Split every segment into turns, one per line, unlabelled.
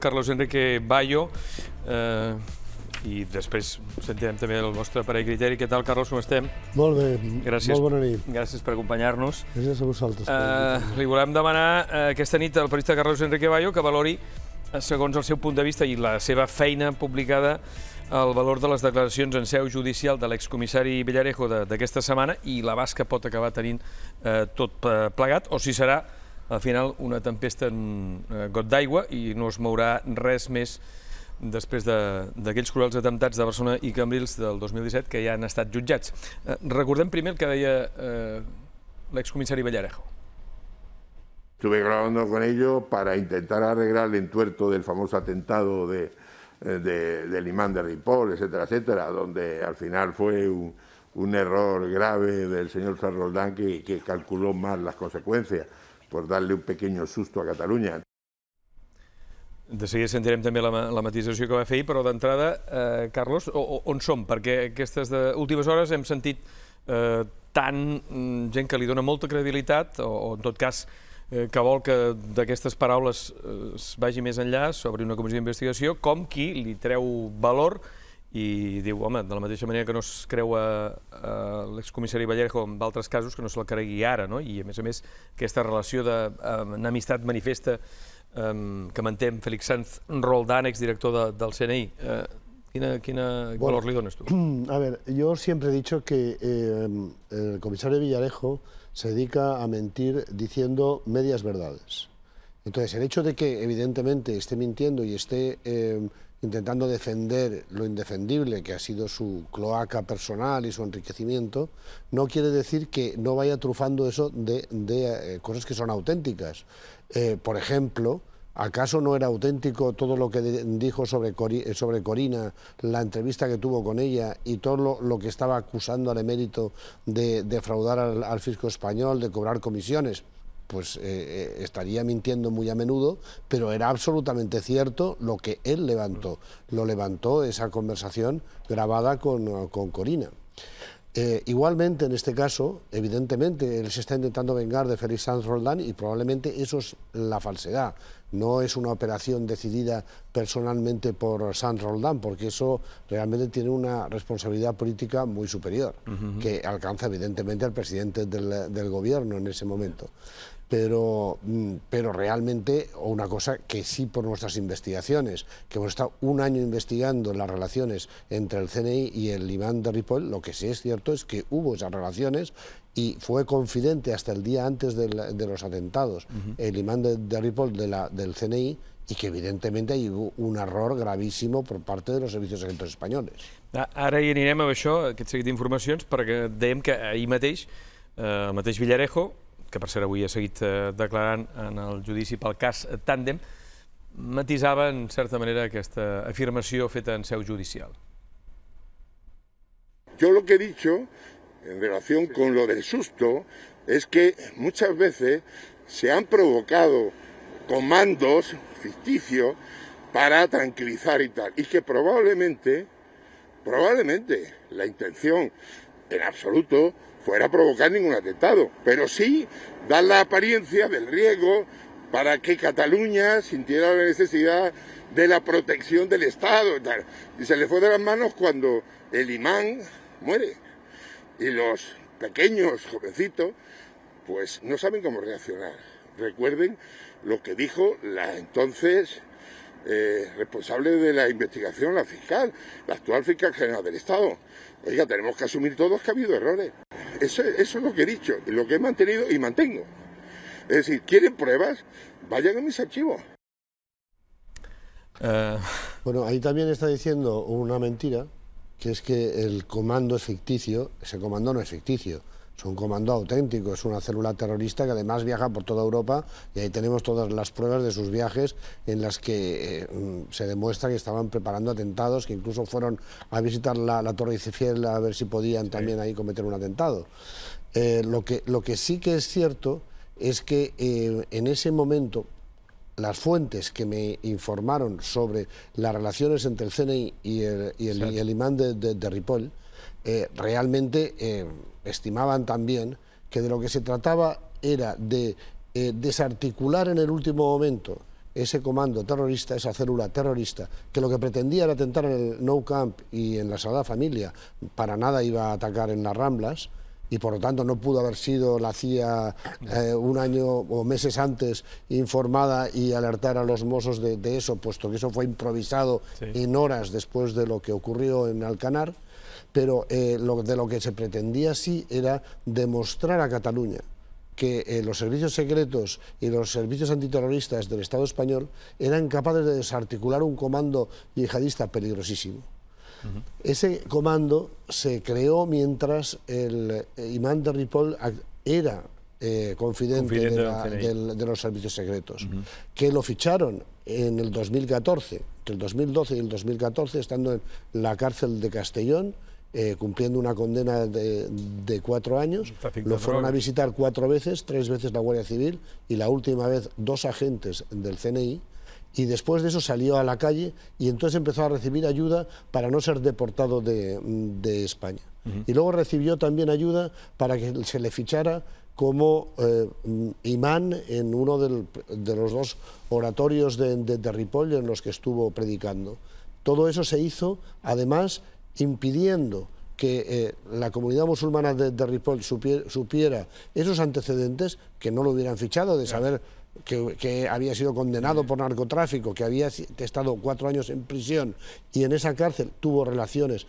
Carlos Enrique Bayo, i després sentirem també el vostre parer i criteri. Què tal, Carlos, com estem?
Molt bé,
gràcies,
molt bona nit.
Gràcies per acompanyar-nos.
Gràcies a vosaltres.
Li volem demanar aquesta nit al periodista Carlos Enrique Bayo que valori, segons el seu punt de vista i la seva feina publicada, el valor de les declaracions en seu judicial de l'excomissari Villarejo d'aquesta setmana i l'abast que pot acabar tenint tot plegat, o si serà al final una tempesta en got d'aigua i no es mourà res més després d'aquells cruels atemptats de Barcelona i Cambrils del 2017 que ja han estat jutjats. Recordem primer el que deia l'excomissari Villarejo.
Estuve grabando con ellos para intentar arreglar el entuerto del famoso atentado del imán de Ripoll, etcétera, etcétera, donde al final fue un error grave del señor Roldán que calculó mal las consecuencias por darle un pequeño susto a Catalunya.
De seguida sentirem també la matisació que va fer ahir, però d'entrada, Carlos, on som? Perquè aquestes últimes hores hem sentit tant gent que li dona molta credibilitat, o en tot cas que vol que d'aquestes paraules es vagi més enllà sobre una comissió d'investigació, com qui li treu valor i diu, home, de la mateixa manera que no es creu l'excomissari Villarejo en altres casos, que no se la cregui ara, no? I a més, aquesta relació d'amistat manifesta que manté amb Félix Sanz Roldán, exdirector del CNI. Quina valor li dones tu?
A ver, yo siempre he dicho que el comisario Villarejo se dedica a mentir diciendo medias verdades. Entonces, el hecho de que evidentemente esté mintiendo y esté intentando defender lo indefendible que ha sido su cloaca personal y su enriquecimiento, no quiere decir que no vaya trufando eso de cosas que son auténticas. Por ejemplo, ¿acaso no era auténtico todo lo que dijo sobre Corina, la entrevista que tuvo con ella y todo lo que estaba acusando al emérito de defraudar al fisco español, de cobrar comisiones? Pues estaría mintiendo muy a menudo, pero era absolutamente cierto lo que él levantó. Lo levantó esa conversación grabada con Corina. Igualmente, en este caso, evidentemente, él se está intentando vengar de Félix Sanz Roldán y probablemente eso es la falsedad. No es una operación decidida personalmente por Sanz Roldán, porque eso realmente tiene una responsabilidad política muy superior, que alcanza evidentemente al presidente del gobierno en ese momento. Pero realmente, una cosa que sí por nuestras investigaciones, que hemos estado un año investigando las relaciones entre el CNI y el imán de Ripoll, lo que sí es cierto es que hubo esas relaciones y fue confidente hasta el día antes de los atentados el imán de Ripoll del CNI, y que evidentemente hi hubo un error gravísimo por parte de los servicios secretos españoles.
Ara hi anirem amb això, aquest seguit d'informacions, perquè dèiem que ahir mateix el mateix Villarejo, que per cert avui ha seguit declarant en el judici pel cas Tàndem, matisava en certa manera aquesta afirmació feta en seu judicial.
Yo lo que he dicho en relación con lo del susto es que muchas veces se han provocado comandos ficticios para tranquilizar y tal, y que probablemente la intención en absoluto fuera provocar ningún atentado, pero sí dar la apariencia del riesgo para que Cataluña sintiera la necesidad de la protección del Estado y tal. Y se le fue de las manos cuando el imán muere. Y los pequeños jovencitos pues no saben cómo reaccionar. Recuerden lo que dijo la entonces responsable de la investigación, la fiscal, la actual fiscal general del Estado. Oiga, tenemos que asumir todos que ha habido errores. Eso es lo que he dicho, lo que he mantenido y mantengo. Es decir, ¿quieren pruebas? Vayan a mis archivos.
Bueno, ahí también está diciendo una mentira, que es que el comando es ficticio. Ese comando no es ficticio, es un comando auténtico, es una célula terrorista que además viaja por toda Europa, y ahí tenemos todas las pruebas de sus viajes en las que se demuestra que estaban preparando atentados, que incluso fueron a visitar la Torre Eiffel a ver si podían también ahí cometer un atentado. Lo que sí que es cierto es que en ese momento las fuentes que me informaron sobre las relaciones entre el CNI y el imán de Ripoll realmente estimaban también que de lo que se trataba era de desarticular en el último momento ese comando terrorista, esa célula terrorista, que lo que pretendía era atentar en el Nou Camp y en la Sagrada Familia, para nada iba a atacar en las Ramblas, y por lo tanto no pudo haber sido la CIA un año o meses antes informada y alertar a los Mossos de eso, puesto que eso fue improvisado en horas después de lo que ocurrió en Alcanar, pero de lo que se pretendía sí era demostrar a Cataluña que los servicios secretos y los servicios antiterroristas del Estado español eran capaces de desarticular un comando yihadista peligrosísimo. Ese comando se creó mientras el imán de Ripoll era confidente de los servicios secretos, que lo ficharon en el 2014, entre el 2012 y el 2014, estando en la cárcel de Castellón, cumpliendo una condena de 4 años. Lo fueron a visitar 4 veces, 3 veces la Guardia Civil y la última vez 2 agentes del CNI, y después de eso salió a la calle y entonces empezó a recibir ayuda para no ser deportado de España. Y luego recibió también ayuda para que se le fichara como imán en uno de los 2 oratorios de Ripoll en los que estuvo predicando. Todo eso se hizo, además, impidiendo que la comunidad musulmana de Ripoll supiera esos antecedentes, que no lo hubieran fichado, de saber que había sido condenado por narcotráfico, que había estado 4 años en prisión y en esa cárcel tuvo relaciones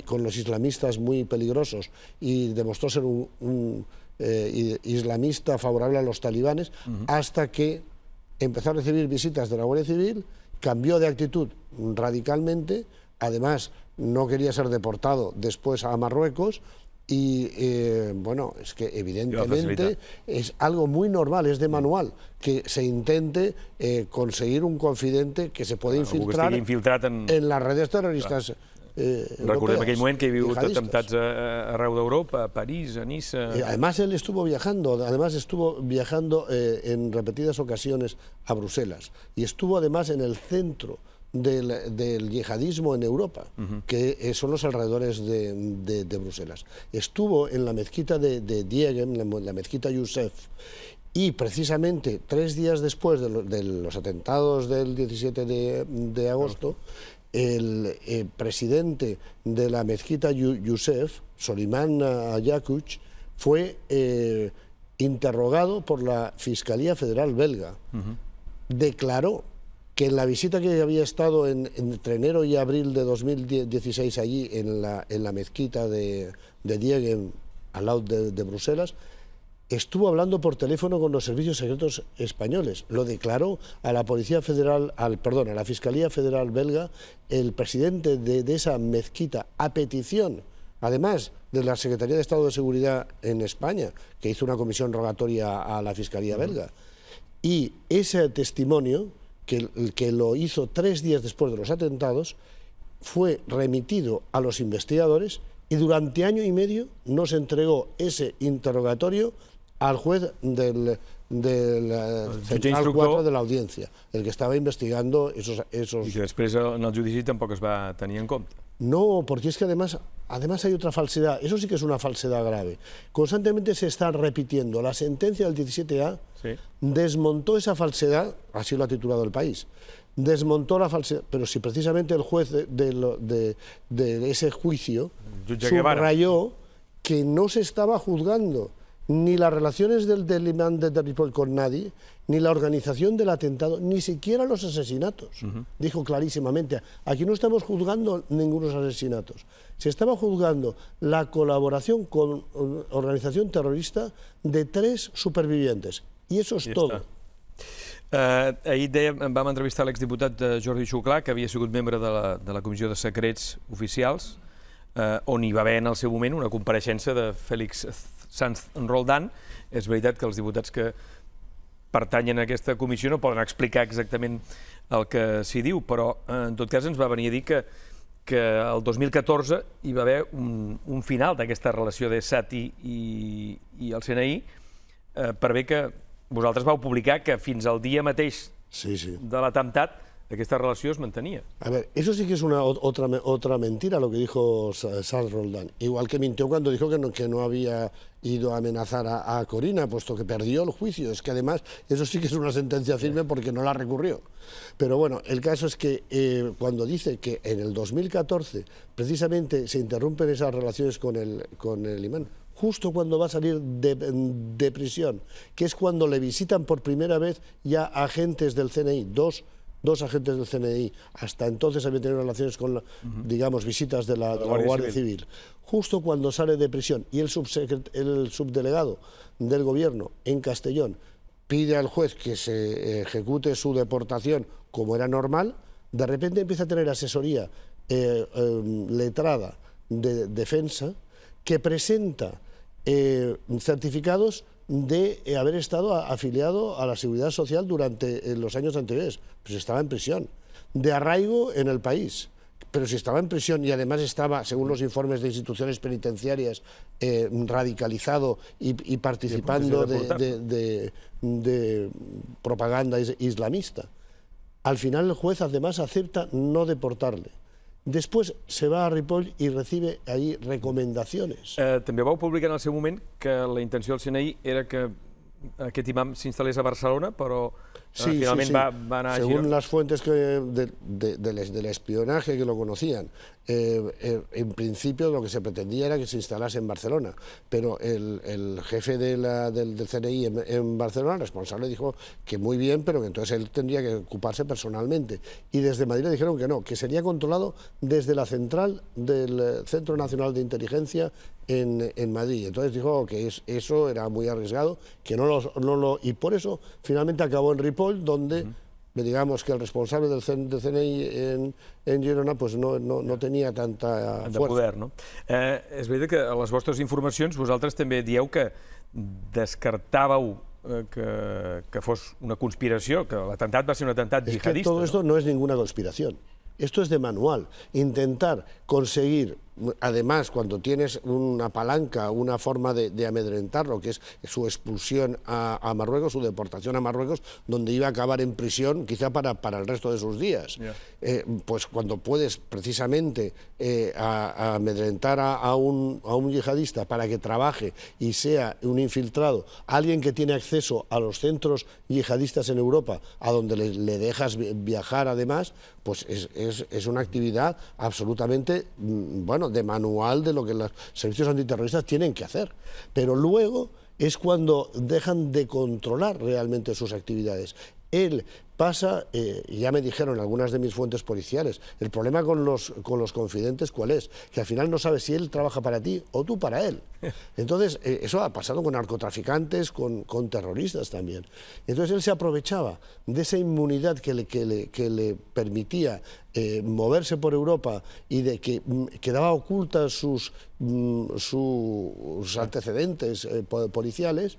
con los islamistas muy peligrosos y demostró ser un islamista favorable a los talibanes, hasta que empezó a recibir visitas de la Guardia Civil, cambió de actitud radicalmente, además no quería ser deportado después a Marruecos. Y bueno, es que evidentemente es algo muy normal, es de manual, que se intente conseguir un confidente que se puede infiltrar en las redes terroristas.
Recordem aquell moment que hi ha hagut atemptats arreu d'Europa, a París, a Niça...
Además él estuvo viajando en repetidas ocasiones a Bruselas y estuvo además en el centro del yihadismo en Europa, que son los alrededores de Bruselas. Estuvo en la mezquita de Diegem, la mezquita Youssef, y precisamente 3 días después de los atentados del 17 de agosto, el presidente de la mezquita Youssef, Soliman Ayacuch, fue interrogado por la Fiscalía Federal belga. Declaró que en la visita que había estado entre enero y abril de 2016 allí en la mezquita de Diegem, al lado de Bruselas, estuvo hablando por teléfono con los servicios secretos españoles. Lo declaró a la Policía Federal, a la Fiscalía Federal belga, el presidente de esa mezquita, a petición, además de la Secretaría de Estado de Seguridad en España, que hizo una comisión rogatoria a la Fiscalía belga. Y ese testimonio, que lo hizo 3 días después de los atentados, fue remitido a los investigadores y durante 1 año y medio no se entregó ese interrogatorio al juez del Central 4 de la Audiencia, el que estaba investigando esos...
I que després en el judici tampoc es va tenir en compte.
No, porque es que además hay otra falsedad, eso sí que es una falsedad grave. Constantemente se está repitiendo. La sentencia del 17A desmontó esa falsedad, así lo ha titulado El País, desmontó la falsedad, pero si precisamente el juez de ese juicio subrayó que no se estaba juzgando ni las relaciones del imán de Ripoll con nadie, ni la organización del atentado, ni siquiera los asesinatos. Dijo clarísimamente, aquí no estamos juzgando ningunos asesinatos, se estaba juzgando la colaboración con organización terrorista de 3 supervivientes, i això és tot.
Ahir vam entrevistar l'exdiputat Jordi Xuclà, que havia sigut membre de la Comissió de Secrets Oficials, on hi va haver en el seu moment una compareixença de Félix Sanz Roldán. És veritat que els diputats que pertanyen a aquesta comissió no poden explicar exactament el que s'hi diu, però en tot cas ens va venir a dir que el 2014 hi va haver un final d'aquesta relació de Sati i el CNI, per bé que vosaltres vau publicar que fins al dia mateix de l'atemptat aquesta relació es mantenia.
A ver, eso sí que es otra mentira lo que dijo Charles Roldán. Igual que mintió cuando dijo que no había ido a amenazar a Corina, puesto que perdió el juicio. Es que además eso sí que es una sentencia firme porque no la recurrió. Pero bueno, el caso es que cuando dice que en el 2014 precisamente se interrumpen esas relaciones con el imán, justo cuando va a salir de prisión, que es cuando le visitan por primera vez ya agentes del CNI, dos agentes del CNI, hasta entonces habían tenido relaciones con, digamos, visitas de la Guardia Civil. Justo cuando sale de prisión y el subdelegado del gobierno en Castellón pide al juez que se ejecute su deportación como era normal, de repente empieza a tener asesoría letrada de defensa que presenta certificados de haber estado afiliado a la Seguridad Social durante los años anteriores, pues estaba en prisión, de arraigo en el país, pero si estaba en prisión y además estaba, según los informes de instituciones penitenciarias, radicalizado y participando de propaganda islamista, al final el juez además acepta no deportarle. Després se va a Ripoll i recibe ahí recomendaciones.
També vau publicar en el seu moment que la intenció del CNI era que aquest imam s'instal·lés a Barcelona, però finalment va anar a Girona.
Según las fuentes del espionaje que lo conocían, en principio lo que se pretendía era que se instalase en Barcelona, pero el jefe del CNI en Barcelona, el responsable, dijo que muy bien, pero que entonces él tendría que ocuparse personalmente. Y desde Madrid le dijeron que no, que sería controlado desde la central del Centro Nacional de Inteligencia en Madrid. Entonces dijo que eso era muy arriesgado, que y por eso finalmente acabó en Ripoll, donde digamos que el responsable del CNI en Girona pues no tenia tanta
de poder, no? És veritat que a les vostres informacions vosaltres també dieu que descartàveu que fos una conspiració, que l'atemptat va ser un atemptat jihadista.
Es que todo esto no es ninguna conspiración. Esto es de manual. Intentar conseguir, además, cuando tienes una palanca, una forma de amedrentarlo, que es su expulsión a Marruecos, su deportación a Marruecos, donde iba a acabar en prisión quizá para el resto de sus días. Pues cuando puedes precisamente amedrentar a un yihadista para que trabaje y sea un infiltrado, alguien que tiene acceso a los centros yihadistas en Europa, a donde le dejas viajar además, pues es una actividad absolutamente, bueno, de manual de lo que los servicios antiterroristas tienen que hacer. Pero luego es cuando dejan de controlar realmente sus actividades. Él pasa, ya me dijeron algunas de mis fuentes policiales, el problema con los confidentes, ¿cuál es? Que al final no sabes si él trabaja para ti o tú para él. Entonces, eso ha pasado con narcotraficantes, con terroristas también. Entonces, él se aprovechaba de esa inmunidad que le permitía moverse por Europa y de que quedaba ocultas sus antecedentes policiales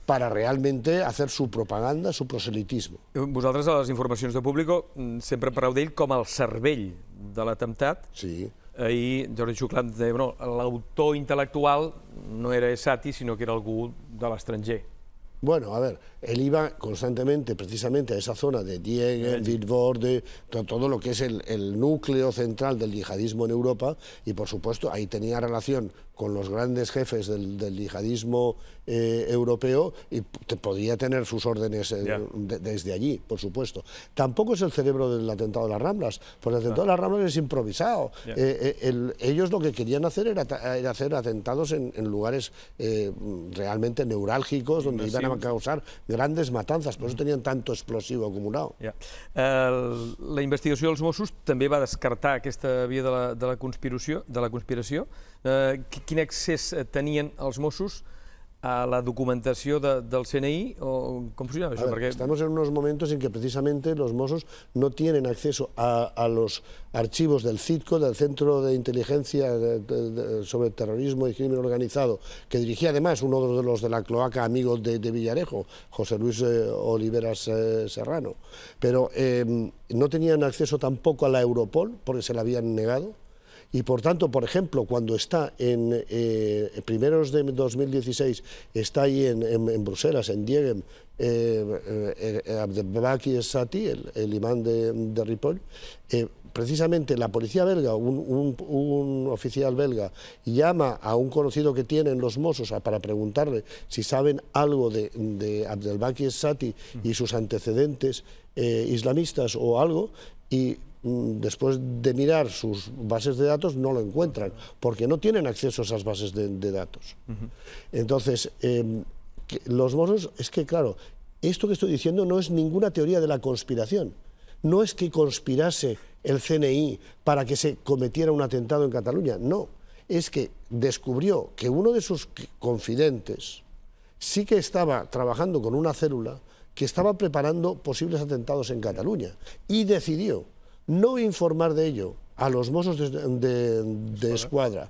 para realmente hacer su propaganda, su proselitismo.
Vosaltres, a les informacions de Público, sempre parleu d'ell com el cervell de l'atemptat.
Sí.
Ahir Jordi Xuclà deia que l'autor intel·lectual no era Esati, sinó que era algú de l'estranger.
Bueno, a ver, él iba constantemente precisamente a esa zona de Diegen, Vilvoorde, todo lo que es el núcleo central del yihadismo en Europa, y por supuesto ahí tenía relación con los grandes jefes del yihadismo europeo y podía tener sus órdenes desde allí, por supuesto. Tampoco es el cerebro del atentado de las Ramblas, porque el atentado de las Ramblas es improvisado. Ellos lo que querían hacer era hacer atentados en lugares realmente neurálgicos, donde iban a causar grandes matanzas, por eso tenían tanto explosivo acumulado.
La investigació dels Mossos també va descartar aquesta via de la conspiració. Quin accés tenien els Mossos a la documentació del CNI o com funcionava això?
Estamos en unos momentos en que precisamente los Mossos no tienen acceso a los archivos del CITCO, del Centro de Inteligencia sobre Terrorismo y Crimen Organizado, que dirigía además uno de los de la cloaca amigo de Villarejo, José Luis Oliveras Serrano, pero no tenían acceso tampoco a la Europol porque se la habían negado. Y por tanto, por ejemplo, cuando está en primeros de 2016, está ahí en Bruselas, en Diegen, Abdelbaki Es-Sati, el imán de Ripoll, precisamente la policía belga, un oficial belga, llama a un conocido que tienen los Mossos para preguntarle si saben algo de Abdelbaki Es-Sati y sus antecedentes islamistas o algo, y después de mirar sus bases de datos no lo encuentran, porque no tienen acceso a esas bases de datos. Entonces, los Mossos, es que claro, esto que estoy diciendo no es ninguna teoría de la conspiración. No es que conspirase el CNI para que se cometiera un atentado en Cataluña, no. Es que descubrió que uno de sus confidentes sí que estaba trabajando con una célula que estaba preparando posibles atentados en Cataluña y decidió no informar de ello a los Mossos de Escuadra,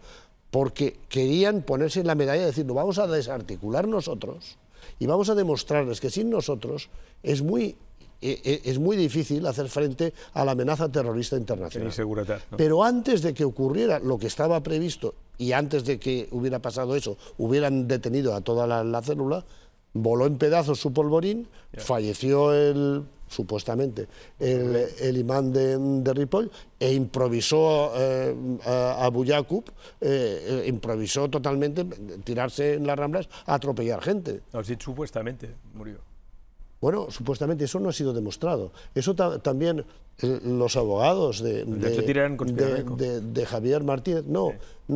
porque querían ponerse en la medalla y decir, lo vamos a desarticular nosotros y vamos a demostrarles que sin nosotros es muy difícil hacer frente a la amenaza terrorista internacional.
¿No?
Pero antes de que ocurriera lo que estaba previsto y antes de que hubiera pasado eso, hubieran detenido a toda la célula, voló en pedazos su polvorín, falleció supuestamente el imán de Ripoll, e improvisó a Abu Yaqub, improvisó totalmente tirarse en las Ramblas a atropellar gente.
Has dit supuestamente, murió.
Bueno, supuestamente eso no ha sido demostrado. Eso también los abogados de Javier Martínez, no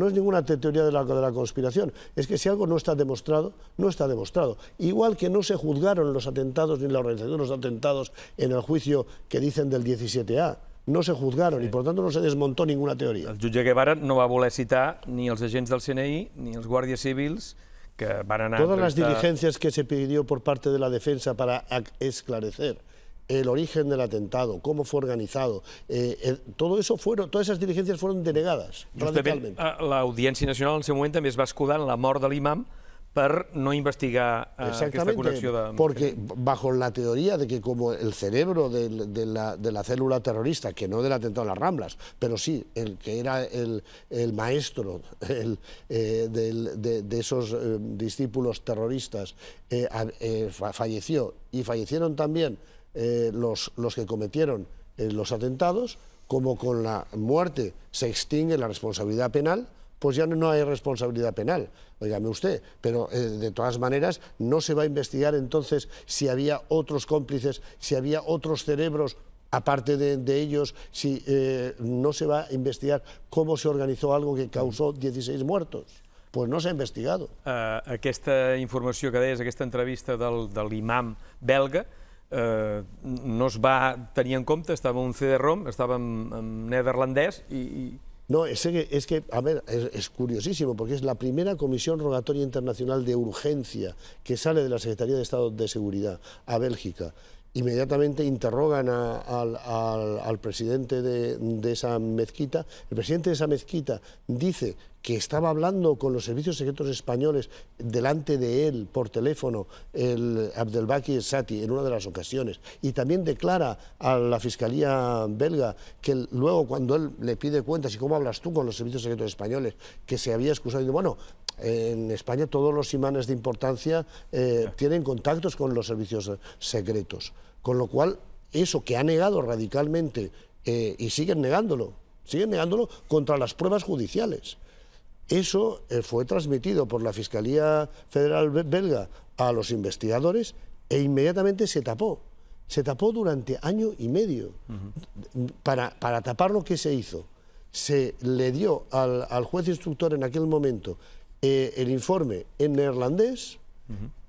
es ninguna teoría de la conspiración. Es que si algo no está demostrado, no está demostrado. Igual que no se juzgaron los atentados ni la organización de los atentados en el juicio que dicen del 17A. No se juzgaron y por tanto no se desmontó ninguna teoría.
El jutge Guevara no va voler citar ni els agents del CNI ni els guàrdies civils que van anar
todas las diligencias que se pidió por parte de la defensa para esclarecer el origen del atentado, cómo fue organizado, todas esas diligencias fueron denegadas radicalmente.
La Audiencia Nacional en ese moment també es va escudar en la mort de l'imam per no investigar aquesta connexió de...
Porque bajo la teoría de que como el cerebro de la célula terrorista, que no del atentado en las Ramblas, pero sí, el que era el maestro de esos discípulos terroristas, falleció, y fallecieron también los que cometieron los atentados, como con la muerte se extingue la responsabilidad penal, pues ya no hay responsabilidad penal, óigame usted, pero de todas maneras no se va a investigar entonces si había otros cómplices, si había otros cerebros aparte de ellos, si no se va a investigar cómo se organizó algo que causó 16 muertos. Pues no s'ha investigat.
Aquesta informació que deies, aquesta entrevista de l'imam belga, no es va tenir en compte, estava un CD-ROM, estava en neerlandès i...
No, es que, a ver, es curiosísimo, porque es la primera comisión rogatoria internacional de urgencia que sale de la Secretaría de Estado de Seguridad a Bélgica. Inmediatamente interrogan al presidente de esa mezquita. El presidente de esa mezquita dice que estaba hablando con los servicios secretos españoles delante de él por teléfono, el Abdelbaki Es-Sati, en una de las ocasiones, y también declara a la Fiscalía belga que luego, cuando él le pide cuentas, ¿y cómo hablas tú con los servicios secretos españoles?, que se había excusado, y dice, bueno, en España todos los imanes de importancia tienen contactos con los servicios secretos, con lo cual eso que ha negado radicalmente y siguen negándolo contra las pruebas judiciales. Eso fue transmitido por la Fiscalía Federal belga a los investigadores e inmediatamente se tapó. Se tapó durante año y medio. Para tapar lo que se hizo, se le dio al juez instructor en aquel momento el informe en neerlandés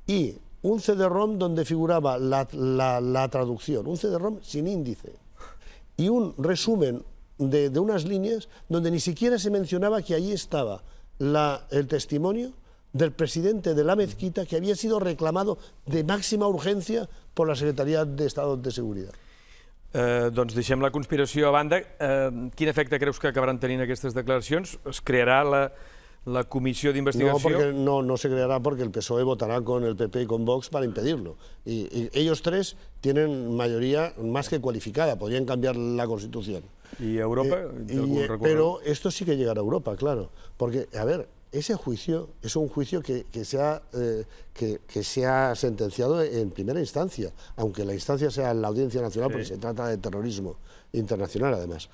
y un CD-ROM donde figuraba la traducción, un CD-ROM sin índice, y un resumen de unas líneas donde ni siquiera se mencionaba que allí estaba el testimonio del presidente de la mezquita, que había sido reclamado de máxima urgencia por la Secretaría de Estado de Seguridad.
Doncs deixem la conspiració a banda. Quin efecte creus que acabaran tenint aquestes declaracions? Es crearà la comissió d'investigació?
No se creará porque el PSOE votará con el PP y con Vox para impedirlo. Y ellos tres tienen mayoría más que cualificada, podrían cambiar la Constitución.
¿Y Europa?
Pero esto sí que llegará a Europa, claro. Porque, a ver, ese juicio es un juicio que se ha sentenciado en primera instancia, aunque la instancia sea la Audiencia Nacional, porque se trata de terrorismo internacional además.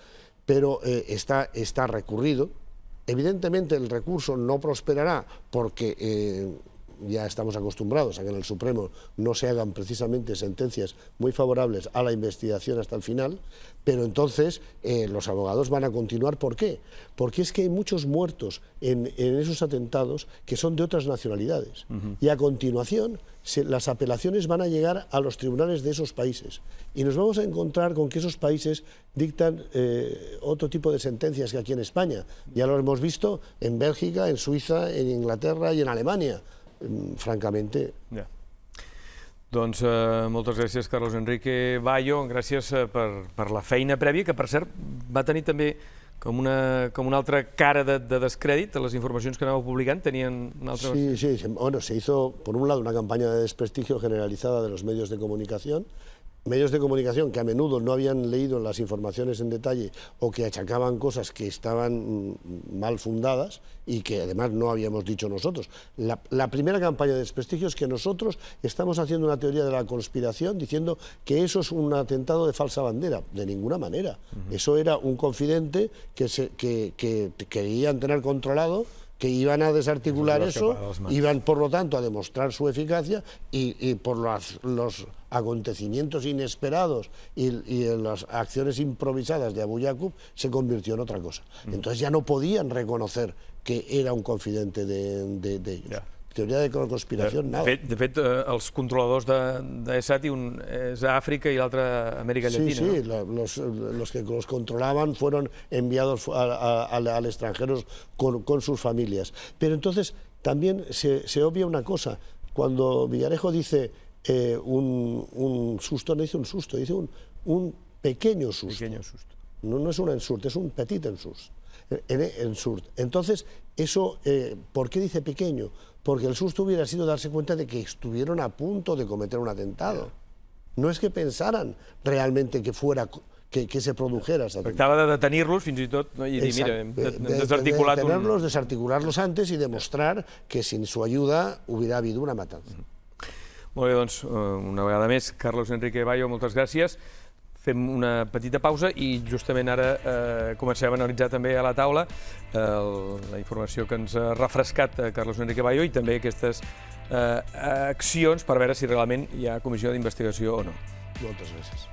Pero está recurrido. Evidentemente el recurso no prosperará porque ya estamos acostumbrados a que en el Supremo no se hagan precisamente sentencias muy favorables a la investigación hasta el final, pero entonces los abogados van a continuar. ¿Por qué? Porque es que hay muchos muertos en esos atentados que son de otras nacionalidades. Y a continuación las apelaciones van a llegar a los tribunales de esos países y nos vamos a encontrar con que esos países dictan otro tipo de sentencias que aquí en España. Ya lo hemos visto en Bélgica, en Suiza, en Inglaterra y en Alemania. Francamente.
Ja. Doncs moltes gràcies, Carlos Enrique Bayo. Gràcies per la feina prèvia, que per cert va tenir també com una altra cara de descrèdit. Les informacions que anàveu publicant tenien una altra...
Sí. Bueno, se hizo, por un lado, una campaña de desprestigio generalizada de los medios de comunicación que a menudo no habían leído las informaciones en detalle o que achacaban cosas que estaban mal fundadas y que además no habíamos dicho nosotros. La primera campaña de desprestigio es que nosotros estamos haciendo una teoría de la conspiración diciendo que eso es un atentado de falsa bandera. De ninguna manera. Eso era un confidente que querían tener controlado, que iban a desarticular eso, iban por lo tanto a demostrar su eficacia y por los acontecimientos inesperados y las acciones improvisadas de Abu Yaqub se convirtió en otra cosa. Entonces ya no podían reconocer que era un confidente de ellos. Ja. Teoria de conspiració, nada.
De fet, els controladors d'ESAT, un és a Àfrica i l'altre a Amèrica Llatina.
Sí, los que los controlaban fueron enviados al extranjero con sus familias. Pero entonces también se obvia una cosa. Cuando Villarejo dice un susto, no dice un susto, dice un pequeño susto. No es un ensurt, es un petit ensurt. Entonces, eso, ¿por qué dice pequeño? Porque el susto hubiera sido darse cuenta de que estuvieron a punto de cometer un atentado. No es que pensaran realmente que se produjera ese atentado.
Tractava de detenir-los fins i tot i dir, mira, hem desarticulat un...
Detenerlos, desarticularlos antes y demostrar que sin su ayuda hubiera habido una matanza.
Molt bé, doncs, una vegada més, Carlos Enrique Bayo, moltes gràcies. Fem una petita pausa i justament ara comencem a analitzar també a la taula la informació que ens ha refrescat Carlos Enrique Bayo i també aquestes accions per veure si realment hi ha comissió d'investigació o no.
Moltes gràcies.